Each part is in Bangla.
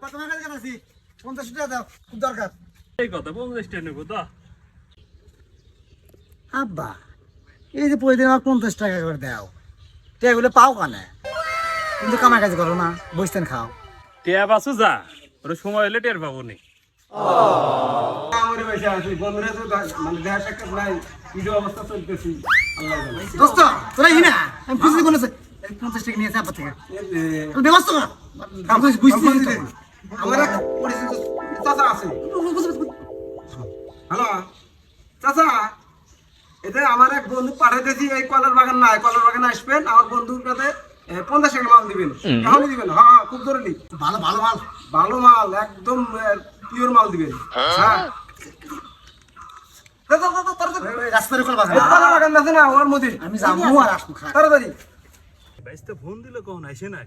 আব্বা তোমার কাছে আছি 50 টাকা দাও খুব দরকার এই কথা 50 টাকা নেবো তো আব্বা এই যে প্রতিদিন আমার 50 টাকা করে দাও এগুলো পাও কানে কিন্তু কামাই কাজ করো না বসতেন খাও টিয়া বাসু যা ওর সময় হলে টের পাবো নি আমার পয়সা আছে বন্ধুরা তো মানে দেখা সাক্ষাৎ নাই ভিডিও অবস্থা চলতেছি আল্লাহ জানে দোস্ত তোরা হিনা আমি খুশি কোন আছে 50 টাকা নিয়েছে আব্বা থেকে তুমি ব্যবস্থা কর আমি বুঝতে আমার এক পরিচিত চাচা আছে হ্যালো চাচা এটা আমার এক বন্ধু পাঠাইতেছি এই কলার বাগান নাই কলার বাগানে আসবেন আমার বন্ধুর কাছে 50 টাকা মাল দিবেন এখনই দিবেন হ্যাঁ খুব জরুরি ভালো ভালো মাল ভালো মাল একদম পিওর মাল দিবেন হ্যাঁ রাস্তার উপর বাজার কলার বাগান আছে না ওর মধ্যে আমি যাবো আর আসবো তাড়াতাড়ি বাইসতে ফোন দিলে কখন আইসে না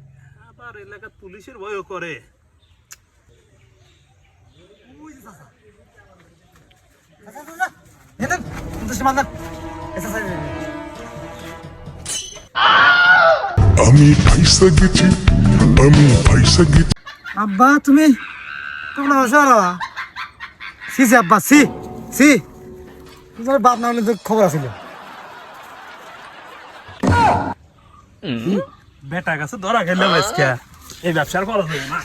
আবার এলাকার পুলিশের ভয়ও করে আমি ফাইসা গেছি আব্বা তুমি তোমরা বসারা সি সি আব্বা সি সি তোমার বাপ না হলে তো খবর আছিল বেটা কাছে ধরা খেলে এই ব্যবসার করা যাবে না